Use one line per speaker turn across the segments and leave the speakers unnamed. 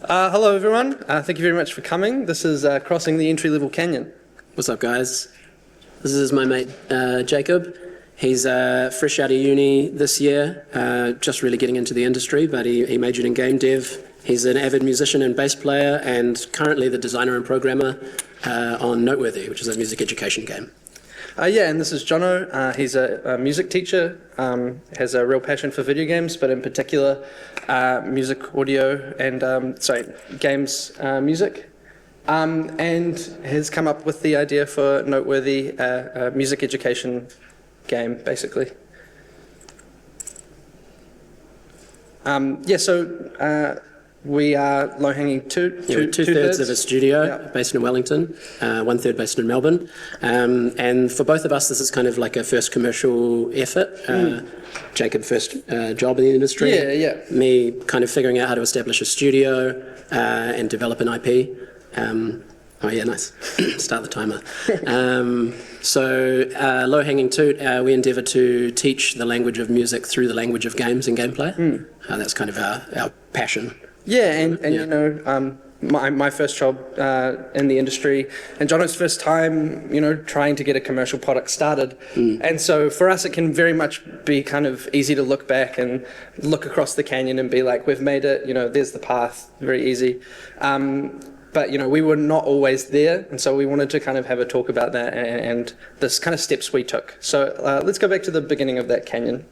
Hello everyone, thank you very much for coming. This is Crossing the Entry-Level Canyon.
What's up, guys? This is my mate Jacob. He's fresh out of uni this year, just really getting into the industry, but he majored in game dev. He's an avid musician and bass player, and currently the designer and programmer on Noteworthy, which is a music education game.
And this is Jono. He's a music teacher, has a real passion for video games, but in particular music, audio, and games music. And has come up with the idea for Noteworthy, a music education game, basically. We are low-hanging
two-thirds of a studio based in Wellington, one-third based in Melbourne. And for both of us, this is kind of like a first commercial effort. Jacob, first job in the industry. Me kind of figuring out how to establish a studio and develop an IP. Nice. Start the timer. Low-hanging toot, we endeavour to teach the language of music through the language of games and gameplay. That's kind of our passion.
My first job in the industry, and Jono's first time, trying to get a commercial product started. And so for us, it can very much be kind of easy to look back and look across the canyon and be like, we've made it, there's the path, very easy. But, we were not always there, and so we wanted to kind of have a talk about that and this kind of steps we took. So let's go back to the beginning of that canyon.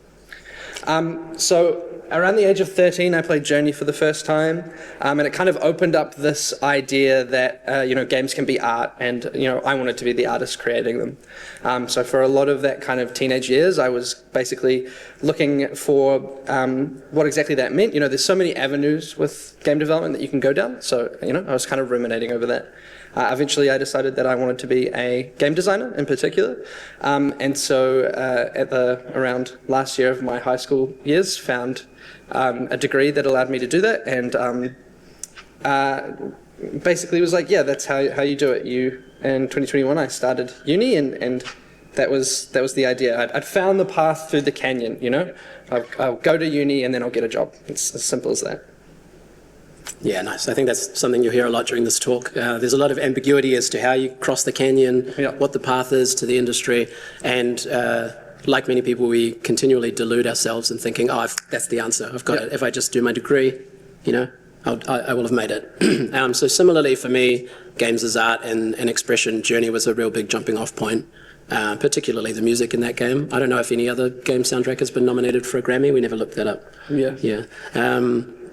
So around the age of 13, I played Journey for the first time, and it kind of opened up this idea that, games can be art, and, I wanted to be the artist creating them. So for a lot of that kind of teenage years, I was basically looking for what exactly that meant. There's so many avenues with game development that you can go down, so, I was kind of ruminating over that. Eventually, I decided that I wanted to be a game designer in particular, and so around last year of my high school years, found a degree that allowed me to do that, and basically was like, that's how you do it. In 2021, I started uni, and that was the idea. I'd found the path through the canyon. I'll go to uni and then I'll get a job. It's as simple as that.
Yeah, nice. I think that's something you'll hear a lot during this talk. There's a lot of ambiguity as to how you cross the canyon, what the path is to the industry, and like many people, we continually delude ourselves in thinking, that's the answer. I've got it. If I just do my degree, I will have made it. So similarly for me, games as art and expression, Journey was a real big jumping off point, particularly the music in that game. I don't know if any other game soundtrack has been nominated for a Grammy. We never looked that up.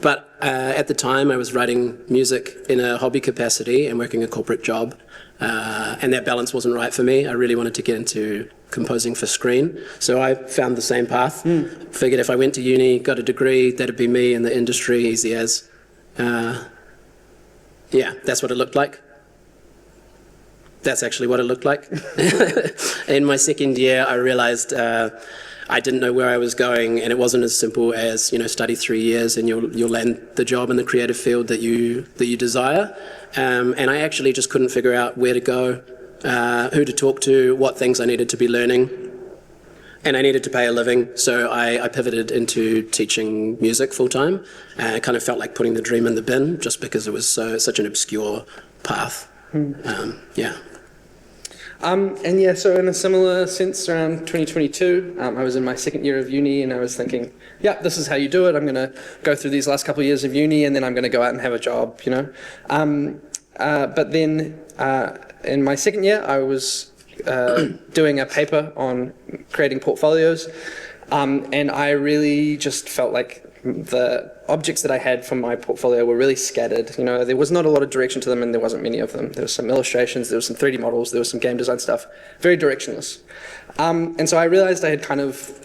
But at the time, I was writing music in a hobby capacity and working a corporate job, and that balance wasn't right for me. I really wanted to get into composing for screen, so I found the same path. Figured if I went to uni, got a degree, that'd be me in the industry, easy as. That's what it looked like. That's actually what it looked like. In my second year, I realized I didn't know where I was going, and it wasn't as simple as, study 3 years and you'll land the job in the creative field that you desire. And I actually just couldn't figure out where to go, who to talk to, what things I needed to be learning. And I needed to pay a living, so I pivoted into teaching music full-time. And it kind of felt like putting the dream in the bin, just because it was such an obscure path.
So in a similar sense, around 2022, I was in my second year of uni, and I was thinking, this is how you do it. I'm going to go through these last couple of years of uni, and then I'm going to go out and have a job, But then in my second year, I was doing a paper on creating portfolios, and I really just felt like the objects that I had from my portfolio were really scattered. There was not a lot of direction to them, and there wasn't many of them. There were some illustrations, there were some 3D models, there was some game design stuff, very directionless. And so I realized I had kind of,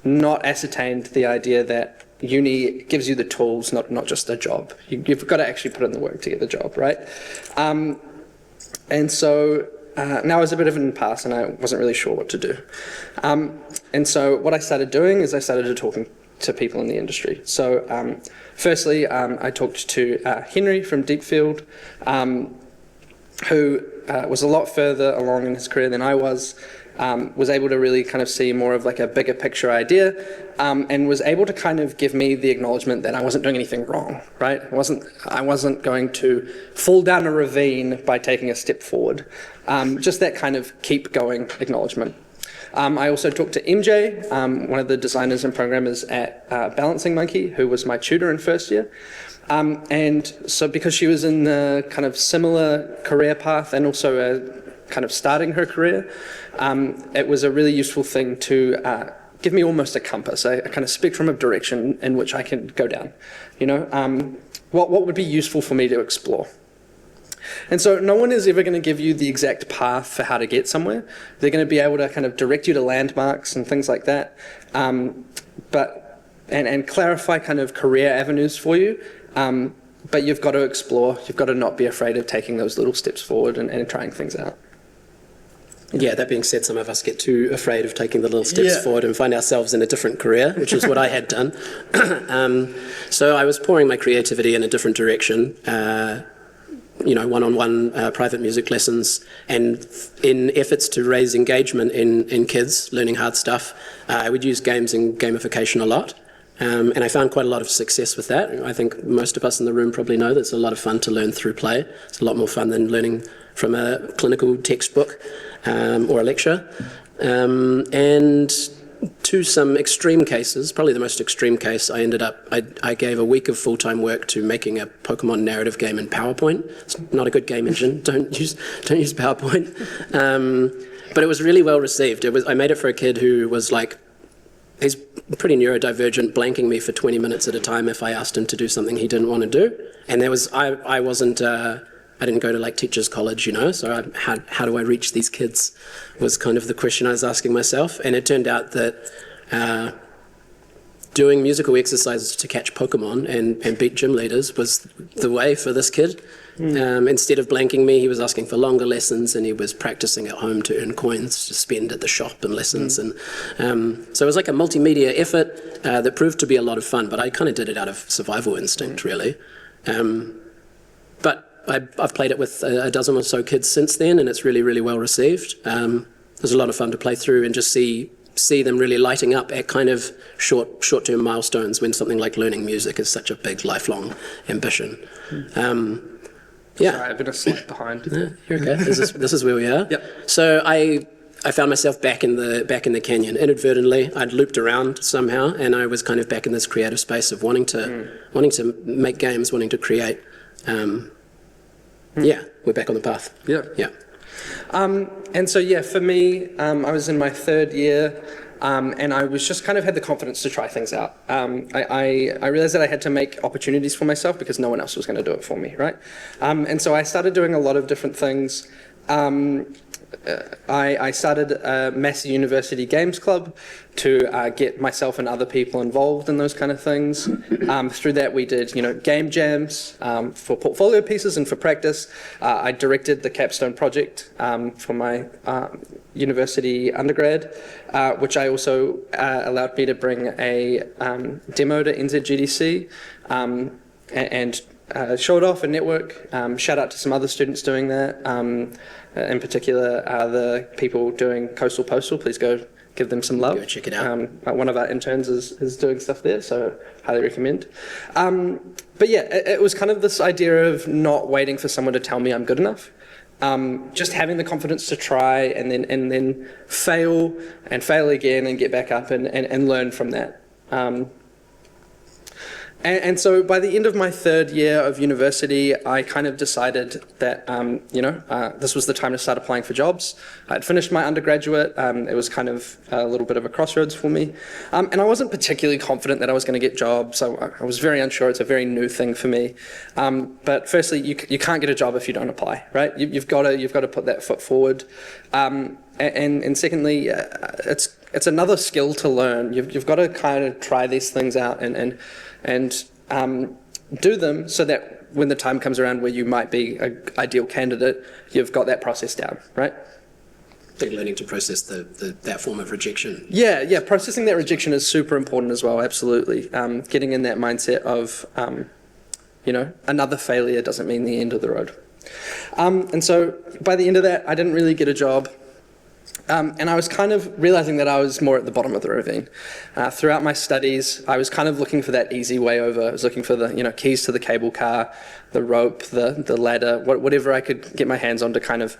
not ascertained the idea that uni gives you the tools, not just a job. You've got to actually put in the work to get the job, right? And so now I was a bit of an impasse, and I wasn't really sure what to do. And so what I started doing is I started talking to people in the industry. So firstly, I talked to Henry from Deepfield, who was a lot further along in his career than I was, was able to really kind of see more of like a bigger picture idea, and was able to kind of give me the acknowledgement that I wasn't doing anything wrong, right? I wasn't going to fall down a ravine by taking a step forward. Just that kind of keep going acknowledgement. I also talked to MJ, one of the designers and programmers at Balancing Monkey, who was my tutor in first year. And so because she was in the kind of similar career path and also kind of starting her career, it was a really useful thing to give me almost a compass, a kind of spectrum of direction in which I can go down. You know, what would be useful for me to explore? And so no one is ever going to give you the exact path for how to get somewhere. They're going to be able to kind of direct you to landmarks and things like that, but clarify kind of career avenues for you. But you've got to explore. You've got to not be afraid of taking those little steps forward and trying things out.
Yeah, that being said, some of us get too afraid of taking the little steps forward and find ourselves in a different career, which is what I had done. So I was pouring my creativity in a different direction. One-on-one private music lessons, and in efforts to raise engagement in kids learning hard stuff, I would use games and gamification a lot. And I found quite a lot of success with that. I think most of us in the room probably know that it's a lot of fun to learn through play. It's a lot more fun than learning from a clinical textbook or a lecture. And to some extreme cases, probably the most extreme case, I gave a week of full-time work to making a Pokemon narrative game in PowerPoint. It's not a good game engine. Don't use PowerPoint. But it was really well received. I made it for a kid who was like, he's pretty neurodivergent, blanking me for 20 minutes at a time if I asked him to do something he didn't want to do. And I didn't go to like teachers college, so how do I reach these kids was kind of the question I was asking myself. And it turned out that doing musical exercises to catch Pokemon and beat gym leaders was the way for this kid. Instead of blanking me, he was asking for longer lessons, and he was practicing at home to earn coins to spend at the shop and lessons. And so it was like a multimedia effort that proved to be a lot of fun, but I kind of did it out of survival instinct, really. But I've played it with a dozen or so kids since then, and it's really, really well received. It was a lot of fun to play through and just see them really lighting up at kind of short-term milestones when something like learning music is such a big, lifelong ambition.
Sorry, I've been a slight behind.
Yeah, you're okay. This is where we are.
Yep.
So I found myself back in the canyon inadvertently. I'd looped around somehow, and I was kind of back in this creative space of wanting to make games, wanting to create. Yeah, we're back on the path.
Yeah.
Yeah.
And so, for me, I was in my third year, and I was just kind of had the confidence to try things out. I realized that I had to make opportunities for myself because no one else was going to do it for me, right? And so I started doing a lot of different things. I started a Massey University Games Club to get myself and other people involved in those kind of things. Through that, we did, game jams for portfolio pieces and for practice. I directed the capstone project for my university undergrad, which I also allowed me to bring a demo to NZGDC and show it off and network. Shout out to some other students doing that. In particular, the people doing Coastal Postal. Please go give them some love.
Go check it out.
One of our interns is doing stuff there, so highly recommend. But yeah, it was kind of this idea of not waiting for someone to tell me I'm good enough. Just having the confidence to try and then fail and fail again and get back up and learn from that. And so by the end of my third year of university, I kind of decided that, this was the time to start applying for jobs. I'd finished my undergraduate. It was kind of a little bit of a crossroads for me. And I wasn't particularly confident that I was going to get jobs. I was very unsure. It's a very new thing for me. But firstly, you can't get a job if you don't apply, right? You've got to put that foot forward. And secondly, it's another skill to learn. You've got to kind of try these things out and do them so that when the time comes around where you might be an ideal candidate, you've got that process down, right?
Like learning to process that form of rejection.
Yeah, processing that rejection is super important as well, absolutely. Getting in that mindset of, another failure doesn't mean the end of the road. And so by the end of that, I didn't really get a job. And I was kind of realizing that I was more at the bottom of the ravine. Throughout my studies, I was kind of looking for that easy way over. I was looking for the keys to the cable car, the rope, the ladder, whatever I could get my hands on to kind of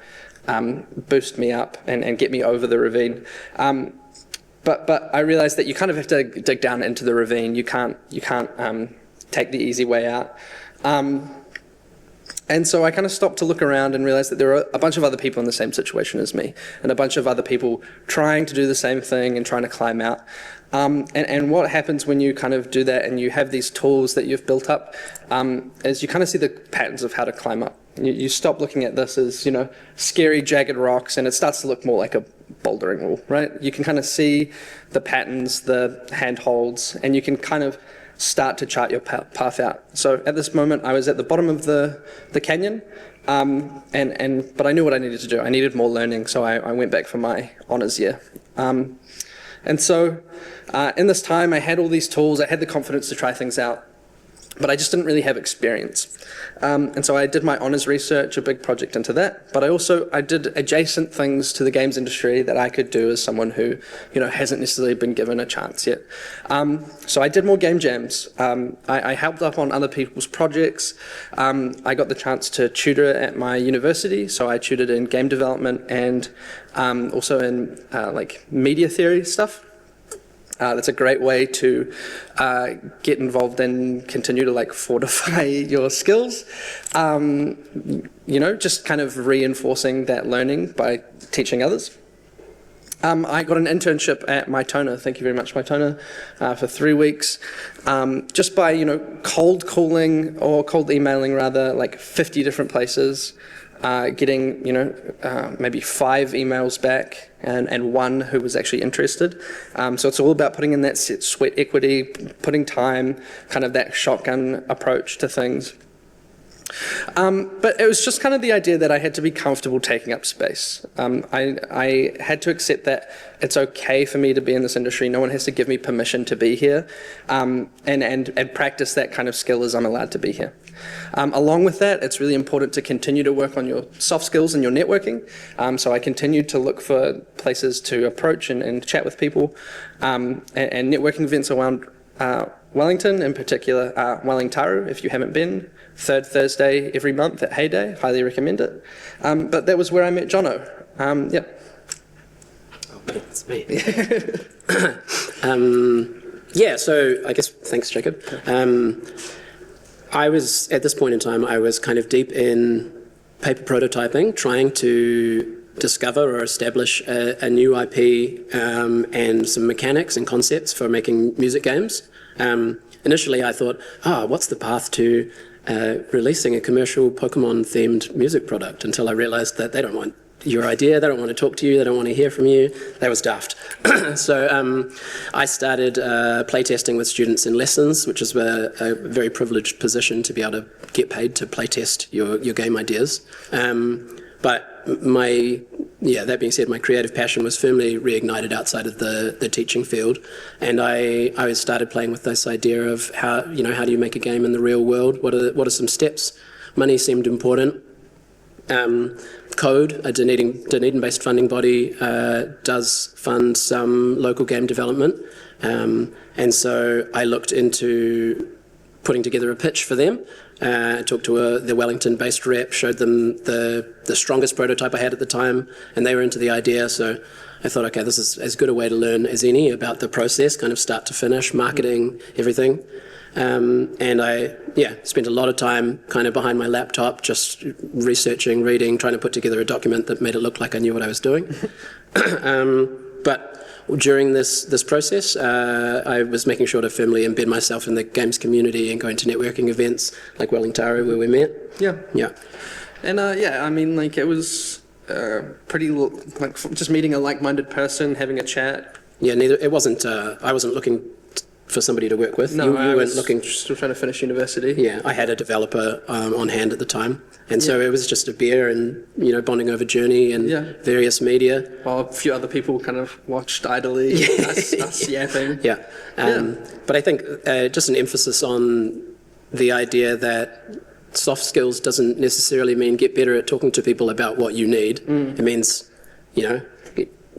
boost me up and get me over the ravine. But I realized that you kind of have to dig down into the ravine. You can't take the easy way out. And so I kind of stopped to look around and realized that there were a bunch of other people in the same situation as me, and a bunch of other people trying to do the same thing and trying to climb out. And what happens when you kind of do that and you have these tools that you've built up is you kind of see the patterns of how to climb up. You stop looking at this as, scary, jagged rocks, and it starts to look more like a bouldering wall, right? You can kind of see the patterns, the handholds, and you can kind of start to chart your path out. So at this moment, I was at the bottom of the canyon, but I knew what I needed to do. I needed more learning, so I went back for my honours year. And so in this time, I had all these tools. I had the confidence to try things out, but I just didn't really have experience. And so I did my honours research, a big project into that, but I did adjacent things to the games industry that I could do as someone who, hasn't necessarily been given a chance yet. So I did more game jams. I helped up on other people's projects. I got the chance to tutor at my university, so I tutored in game development and also in media theory stuff. That's a great way to get involved and continue to fortify your skills. Just kind of reinforcing that learning by teaching others. I got an internship at Mytona, thank you very much Mytona, for 3 weeks, just by cold calling or cold emailing rather, 50 different places. Getting maybe 5 emails back and 1 who was actually interested. So it's all about putting in that sweat equity, putting time, kind of that shotgun approach to things. But it was just kind of the idea that I had to be comfortable taking up space. I had to accept that it's okay for me to be in this industry. No one has to give me permission to be here, and practice that kind of skill as I'm allowed to be here. Along with that, it's really important to continue to work on your soft skills and your networking. So I continued to look for places to approach and chat with people, and networking events around Wellington, in particular Wellingtaru, if you haven't been, 3rd Thursday every month at Heyday, highly recommend it. But that was where I met Jono. Yep.
Oh, that's me. So I guess, thanks Jacob. I was, at this point in time, I was kind of deep in paper prototyping, trying to discover or establish a new IP and some mechanics and concepts for making music games. Initially I thought, what's the path to releasing a commercial Pokemon-themed music product, until I realized that they don't want your idea, they don't want to talk to you, they don't want to hear from you. That was daft. So I started playtesting with students in lessons, which is a very privileged position to be able to get paid to playtest your game ideas. But that being said, my creative passion was firmly reignited outside of the teaching field, and I started playing with this idea of how do you make a game in the real world? What are some steps? Money seemed important. Code, a Dunedin-based funding body, does fund some local game development, and so I looked into putting together a pitch for them. I talked to the Wellington-based rep, showed them the strongest prototype I had at the time, and they were into the idea. So I thought, okay, this is as good a way to learn as any about the process, kind of start to finish, marketing, everything. And I spent a lot of time kind of behind my laptop, just researching, reading, trying to put together a document that made it look like I knew what I was doing. But during this process, I was making sure to firmly embed myself in the games community and going to networking events like Wellingtaru, where we met. Yeah.
And it was pretty just meeting a like-minded person, having a chat.
Yeah, it wasn't. I wasn't looking for somebody to work with.
No,
you weren't looking.
Still trying to finish university.
Yeah, I had a developer on hand at the time, and so it was just a beer and bonding over Journey and various media.
While a few other people kind of watched idly, us yapping.
Yeah, but I think just an emphasis on the idea that soft skills doesn't necessarily mean get better at talking to people about what you need. It means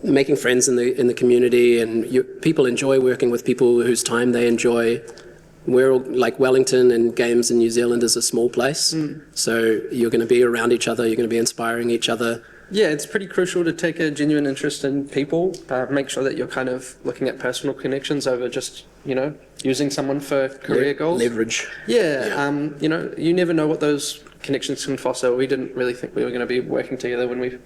making friends in the community, and people enjoy working with people whose time they enjoy. We're all, like Wellington and games in New Zealand is a small place, so you're going to be around each other, you're going to be inspiring each other.
Yeah, it's pretty crucial to take a genuine interest in people, make sure that you're kind of looking at personal connections over just, using someone for career goals.
Leverage.
Yeah, you never know what those connections can foster. We didn't really think we were going to be working together when we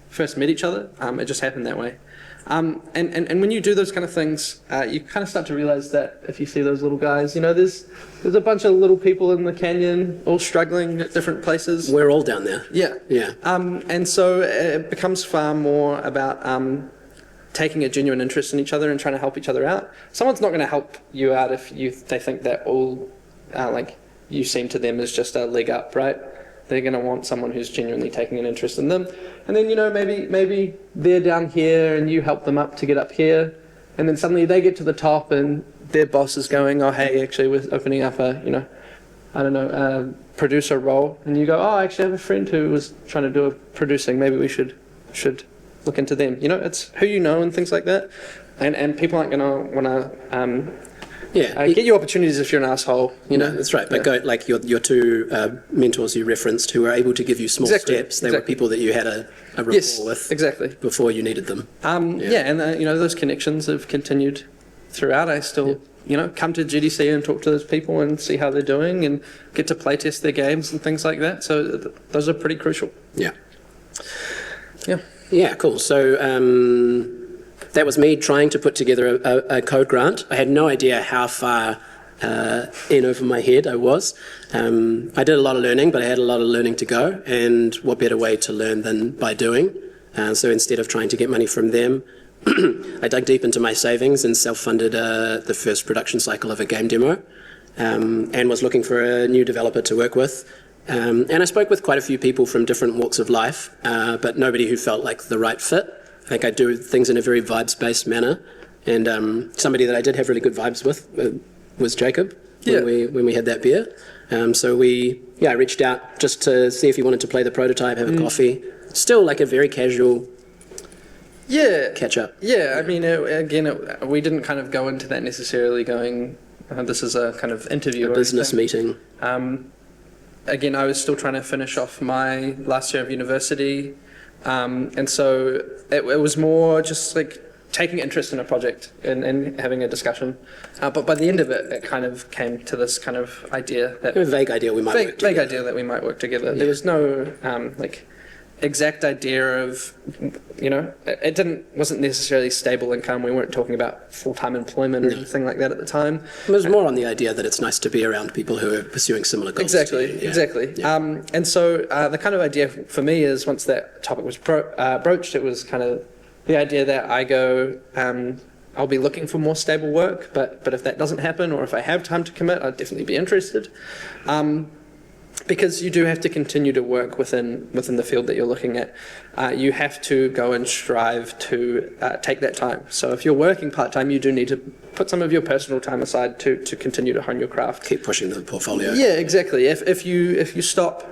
first met each other. It just happened that way. And when you do those kind of things, you kind of start to realize that if you see those little guys, there's a bunch of little people in the canyon all struggling at different places.
We're all down there.
Yeah.
Yeah.
And so it becomes far more about taking a genuine interest in each other and trying to help each other out. Someone's not going to help you out if they think that all you seem to them is just a leg up, right? They're going to want someone who's genuinely taking an interest in them. And then, maybe they're down here and you help them up to get up here. And then suddenly they get to the top and their boss is going, oh, hey, actually we're opening up a producer role. And you go, oh, I actually have a friend who was trying to do a producing. Maybe we should look into them. It's who you know and things like that. And people aren't going to want to get you opportunities if you're an asshole.
That's right. But go like your two mentors you referenced, who were able to give you small steps. They were people that you had a rapport with before you needed them.
And those connections have continued throughout. I still come to GDC and talk to those people and see how they're doing and get to play test their games and things like that. So those are pretty crucial.
Yeah, cool. So that was me trying to put together a code grant. I had no idea how far in over my head I was. I did a lot of learning, but I had a lot of learning to go, and what better way to learn than by doing? So instead of trying to get money from them, I dug deep into my savings and self-funded the first production cycle of a game demo, and was looking for a new developer to work with. And I spoke with quite a few people from different walks of life, but nobody who felt like the right fit. I think I do things in a very vibes-based manner, and somebody that I did have really good vibes with was Jacob when we had that beer. So I reached out just to see if he wanted to play the prototype, have a coffee. Still like a very casual catch up.
Yeah, I mean, we didn't kind of go into that necessarily going, this is a kind of interview.
A business meeting.
Again, I was still trying to finish off my last year of university. And so it was more just like taking interest in a project and having a discussion. But by the end of it, it kind of came to this kind of idea.
A vague idea we might work together.
Vague idea that we might work together. Yeah. There was no exact idea of, it wasn't necessarily stable income. We weren't talking about full-time employment or anything like that at the time.
It was more on the idea that it's nice to be around people who are pursuing similar goals.
Exactly. Yeah. And so the kind of idea for me is once that topic was broached, it was kind of the idea that I go, I'll be looking for more stable work, but if that doesn't happen or if I have time to commit, I'd definitely be interested. Because you do have to continue to work within the field that you're looking at. You have to go and strive to take that time. So if you're working part-time, you do need to put some of your personal time aside to continue to hone your craft.
Keep pushing the portfolio.
Yeah, exactly. If you stop,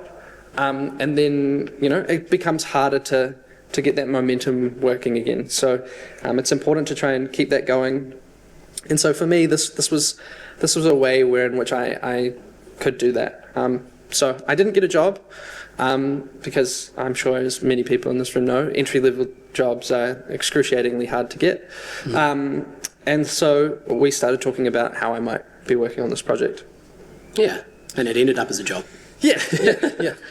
and then it becomes harder to get that momentum working again. So it's important to try and keep that going. And so for me, this was a way in which I could do that. So I didn't get a job because I'm sure, as many people in this room know, entry-level jobs are excruciatingly hard to get. And so we started talking about how I might be working on this project.
Yeah, and it ended up as a job.
Yeah.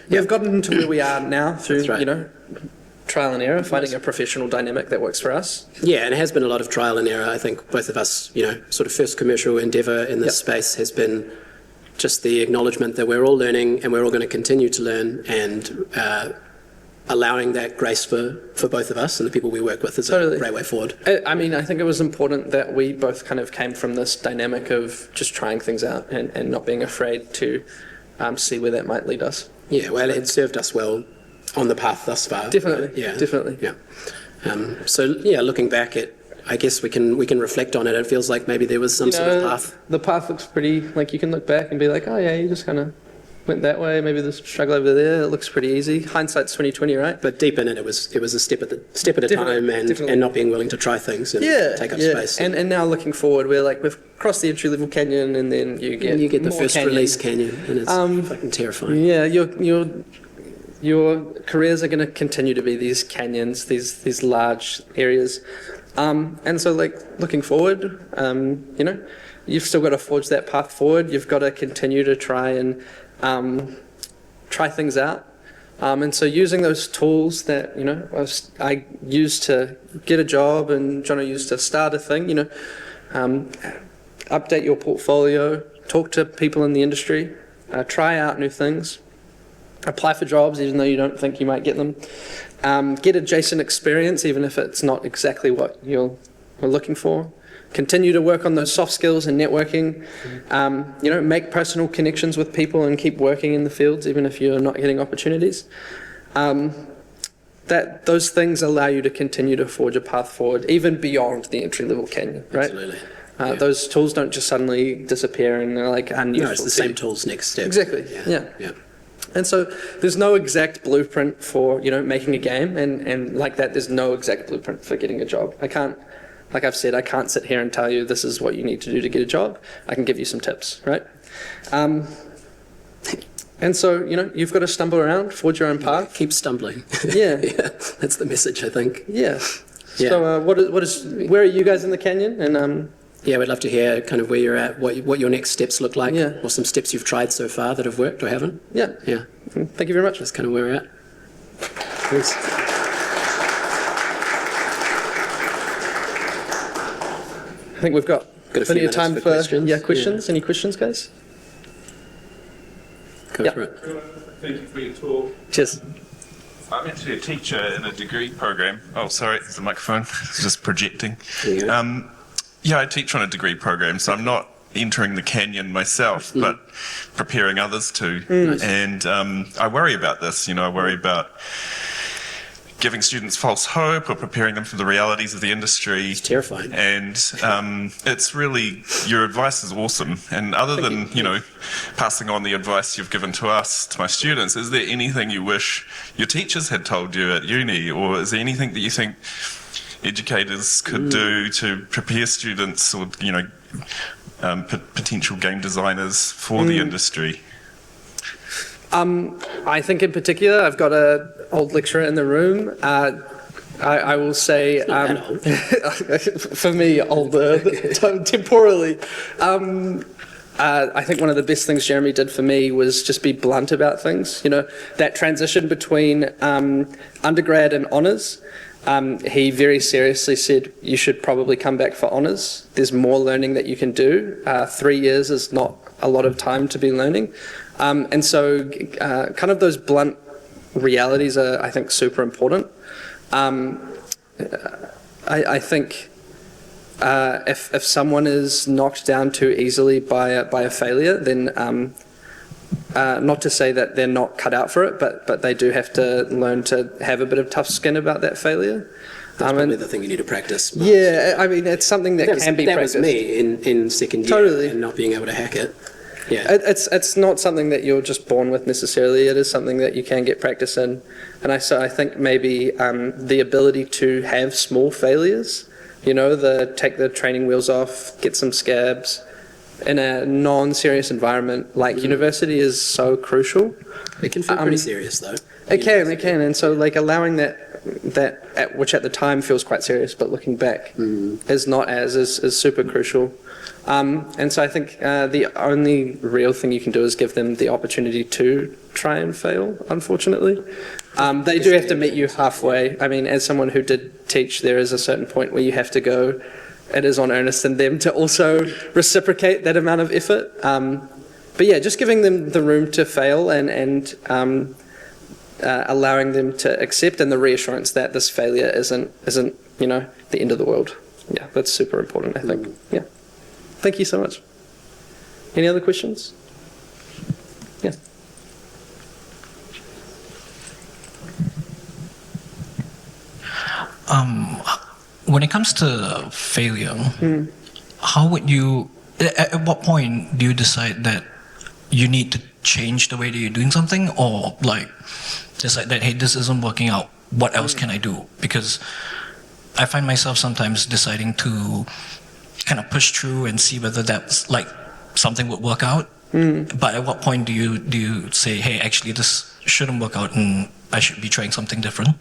We've gotten into where we are now through, trial and error, finding a professional dynamic that works for us.
Yeah, and it has been a lot of trial and error. I think both of us, sort of first commercial endeavour in this space has been just the acknowledgement that we're all learning and we're all going to continue to learn, and allowing that grace for both of us and the people we work with is a great way forward.
I mean, I think it was important that we both kind of came from this dynamic of just trying things out and not being afraid to see where that might lead us.
Yeah, well, it served us well on the path thus far.
Definitely.
Yeah. Looking back at, I guess we can reflect on it. It feels like maybe there was some sort of path.
The path looks pretty, like you can look back and be like, oh yeah, you just kind of went that way, maybe the struggle over there, it looks pretty easy. Hindsight's 2020, right?
But deep in it, it was a step at a time, and not being willing to try things and take up space.
And now looking forward, we've crossed the entry level canyon, and then you get
the
more
first
canyon.
release canyon, and it's fucking terrifying.
Yeah, your careers are going to continue to be these canyons, these large areas, and so like looking forward, you know, you've still got to forge that path forward. You've got to continue to try and try things out. And so using those tools that, you know, I used to get a job and Jono used to start a thing, you know, update your portfolio, talk to people in the industry, try out new things, apply for jobs even though you don't think you might get them, get adjacent experience even if it's not exactly what you're looking for. Continue to work on those soft skills and networking, you know, make personal connections with people and keep working in the fields even if you're not getting opportunities. Those things allow you to continue to forge a path forward even beyond the entry-level canyon, right?
Absolutely.
Those tools don't just suddenly disappear and they're like unuseful.
No, it's the same tools next step.
Exactly, yeah. And so there's no exact blueprint for, you know, making a game, and like that there's no exact blueprint for getting a job. Like I've said, I can't sit here and tell you this is what you need to do to get a job. I can give you some tips, right? And so, you know, you've got to stumble around, forge your own path.
Keep stumbling.
Yeah.
That's the message, I think.
Yeah. So where are you guys in the canyon? And
yeah, we'd love to hear kind of where you're at, what your next steps look like,
Yeah.
or some steps you've tried so far that have worked or haven't.
Yeah. Thank you very much.
That's kind of where we're at. Thanks.
I think we've got
a few
plenty of time
minutes for questions.
questions.
Yeah.
Any questions, guys?
Go for it.
Thank you for your talk.
Cheers.
I'm actually a teacher in a degree program. Oh, sorry, there's the microphone. It's just projecting.
There you go.
Yeah, I teach on a degree program, so I'm not entering the canyon myself, but preparing others to.
Nice.
And I worry about this. You know, I worry about giving students false hope or preparing them for the realities of the industry.
It's terrifying.
And it's really, your advice is awesome. And other than, you know, passing on the advice you've given to us, to my students, is there anything you wish your teachers had told you at uni? Or is there anything that you think educators could do to prepare students or, you know, potential game designers for the industry?
I think in particular, I've got an old lecturer in the room. I will say, for me, older, temporally. I think one of the best things Jeremy did for me was just be blunt about things. You know, that transition between undergrad and honours. He very seriously said, you should probably come back for honours. There's more learning that you can do. 3 years is not a lot of time to be learning. And so kind of those blunt realities are, I think, super important. I think if someone is knocked down too easily by a failure, then not to say that they're not cut out for it, but they do have to learn to have a bit of tough skin about that failure.
That's probably the thing you need to practice most.
Yeah, I mean, it's something that can be practiced.
That was me in second year,
Totally.
and not being able to hack it. Yeah,
it's not something that you're just born with necessarily. It is something that you can get practice in, and I think maybe the ability to have small failures, you know, take the training wheels off, get some scabs, in a non-serious environment like university is so crucial.
it can feel pretty serious though.
It can, and so like allowing that which at the time feels quite serious, but looking back is super crucial. And so I think the only real thing you can do is give them the opportunity to try and fail, unfortunately. They do have to meet you halfway. I mean, as someone who did teach, there is a certain point where you have to go, it is on earnest in them to also reciprocate that amount of effort. But yeah, just giving them the room to fail and allowing them to accept, and the reassurance that this failure isn't you know, the end of the world. Yeah, that's super important, I think. Yeah. Thank you so much. Any other questions? Yeah.
When it comes to failure, how would you, at what point do you decide that you need to change the way that you're doing something, or like just like that, hey, this isn't working out, what else can I do? Because I find myself sometimes deciding to kind of push through and see whether that's like something would work out. But at what point do you say, hey, actually this shouldn't work out and I should be trying something different?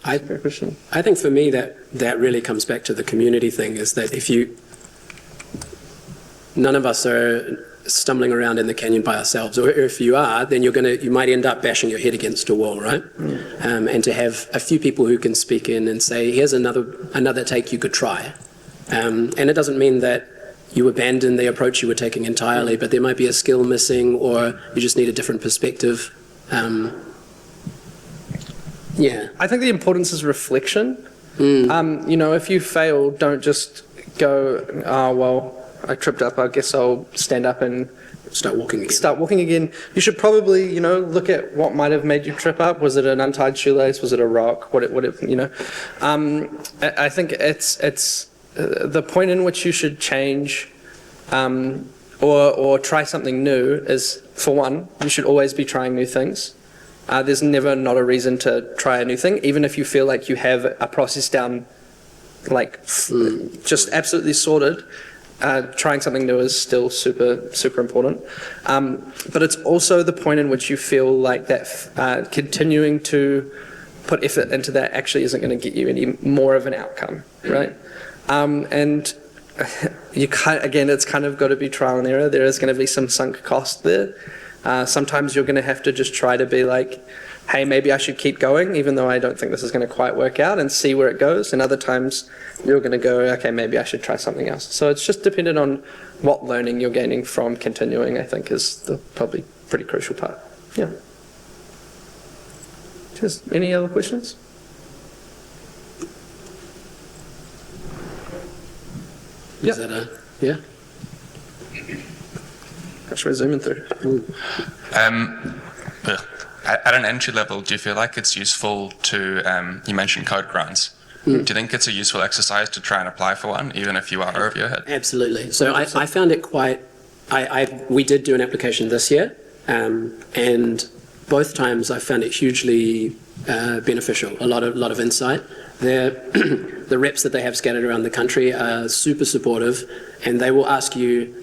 I think for me that really comes back to the community thing, is that none of us are stumbling around in the canyon by ourselves, or if you are, then you might end up bashing your head against a wall, right? And to have a few people who can speak in and say, here's another take you could try. And it doesn't mean that you abandon the approach you were taking entirely, but there might be a skill missing, or you just need a different perspective.
I think the importance is reflection. If you fail, don't just go, oh, well, I tripped up, I guess I'll stand up and
Start walking again.
You should probably, look at what might have made you trip up. Was it an untied shoelace? Was it a rock? I think it's the point in which you should change or try something new is, for one, you should always be trying new things. There's never not a reason to try a new thing, even if you feel like you have a process down, just absolutely sorted. Trying something new is still super, super important. But it's also the point in which you feel like that continuing to put effort into that actually isn't going to get you any more of an outcome, right? And you can't, again, it's kind of got to be trial and error. There is going to be some sunk cost there. Sometimes you're going to have to just try to be like, hey, maybe I should keep going, even though I don't think this is going to quite work out, and see where it goes. And other times you're going to go, okay, maybe I should try something else. So it's just dependent on what learning you're gaining from continuing, I think, is the probably pretty crucial part. Yeah. Just any other questions?
Is that a, yeah?
Gosh, we're zooming through.
At an entry level, do you feel like it's useful to, you mentioned code grants. Do you think it's a useful exercise to try and apply for one, even if you are over your head?
Absolutely. So I found it quite, we did do an application this year, and both times I found it hugely beneficial, a lot of insight. The reps that they have scattered around the country are super supportive, and they will ask you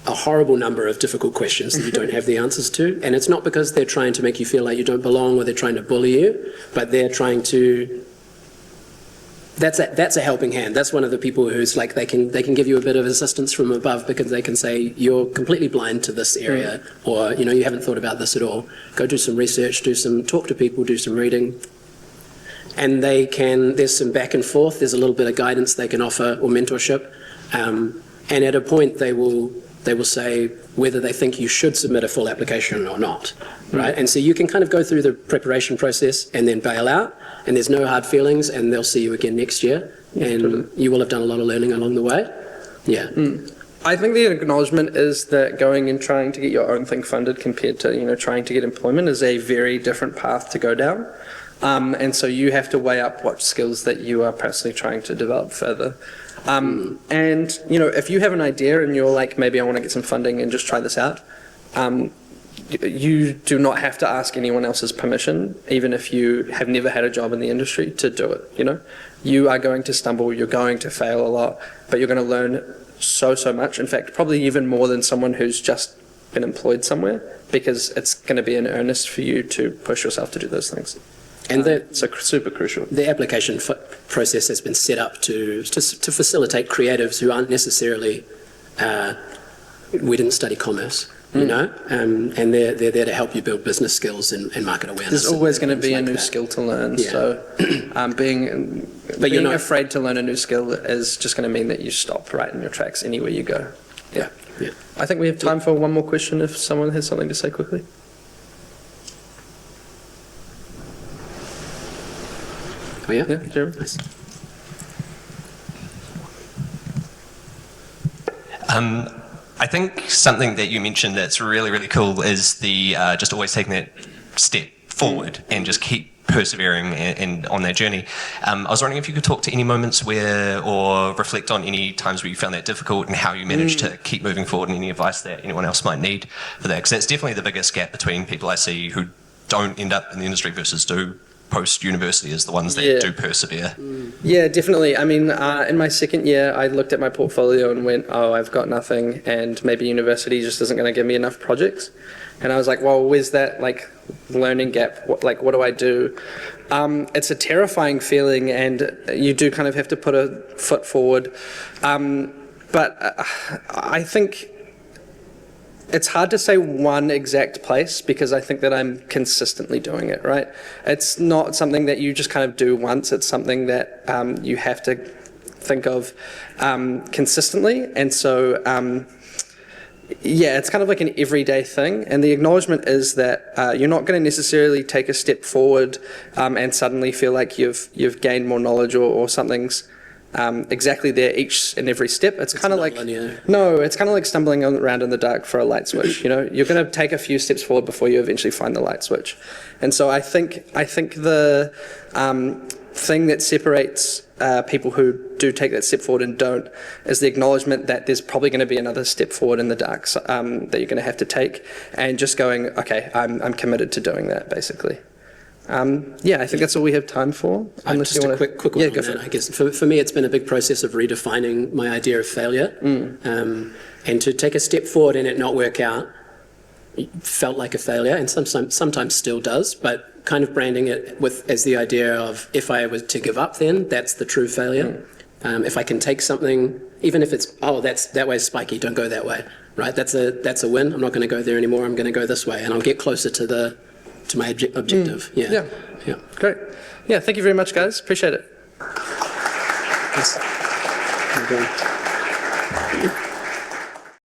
a horrible number of difficult questions that you don't have the answers to. And it's not because they're trying to make you feel like you don't belong or they're trying to bully you, but they're trying to, that's a helping hand. That's one of the people who's like, they can give you a bit of assistance from above, because they can say, you're completely blind to this area, or, you haven't thought about this at all. Go do some research, talk to people, do some reading. And there's some back and forth, there's a little bit of guidance they can offer, or mentorship. And at a point they will say whether they think you should submit a full application or not, right? And so you can kind of go through the preparation process and then bail out, and there's no hard feelings, and they'll see you again next year, and you will have done a lot of learning along the way. Yeah.
I think the acknowledgement is that going and trying to get your own thing funded compared to, trying to get employment is a very different path to go down. And so you have to weigh up what skills that you are personally trying to develop further. And, if you have an idea and you're like, maybe I want to get some funding and just try this out, you do not have to ask anyone else's permission, even if you have never had a job in the industry, to do it, You are going to stumble, you're going to fail a lot, but you're going to learn so much. In fact, probably even more than someone who's just been employed somewhere, because it's going to be an earnest for you to push yourself to do those things.
And
so super crucial.
The application process has been set up to facilitate creatives who aren't necessarily, we didn't study commerce, and they're there to help you build business skills and market awareness.
There's always going to be a new skill to learn. Yeah. So being afraid to learn a new skill is just going to mean that you stop right in your tracks anywhere you go. Yeah. I think we have time for one more question if someone has something to say quickly.
Oh, yeah?
Yeah, Jeremy?
Nice.
I think something that you mentioned that's really, really cool is the just always taking that step forward and just keep persevering and on that journey. I was wondering if you could talk to any moments where, or reflect on any times where you found that difficult and how you managed to keep moving forward, and any advice that anyone else might need for that, because that's definitely the biggest gap between people I see who don't end up in the industry versus do post-university, is the ones that do persevere.
Yeah, definitely. I mean, in my second year, I looked at my portfolio and went, oh, I've got nothing, and maybe university just isn't going to give me enough projects. And I was like, well, where's that like learning gap? What do I do? It's a terrifying feeling, and you do kind of have to put a foot forward. But I think it's hard to say one exact place, because I think that I'm consistently doing it, right? It's not something that you just kind of do once. It's something that you have to think of consistently. And so, yeah, it's kind of like an everyday thing. And the acknowledgement is that you're not going to necessarily take a step forward and suddenly feel like you've gained more knowledge, or something's exactly there each and every step. It's kind of like
linear.
No, it's kind of like stumbling around in the dark for a light switch. You know, you're going to take a few steps forward before you eventually find the light switch. And so I think the thing that separates people who do take that step forward and don't is the acknowledgement that there's probably going to be another step forward in the dark that you're going to have to take, and just going, okay, I'm committed to doing that, basically. Yeah, I think that's all we have time for.
Just a quick one on that. I guess for me, it's been a big process of redefining my idea of failure, and to take a step forward and it not work out felt like a failure, and sometimes still does, but kind of branding it as the idea of, if I was to give up, then that's the true failure. If I can take something, even if it's, oh, that way's spiky, don't go that way, right? That's a win. I'm not going to go there anymore. I'm going to go this way, and I'll get closer to my objective. Yeah.
Great. Yeah, thank you very much, guys. Appreciate it.
Yes.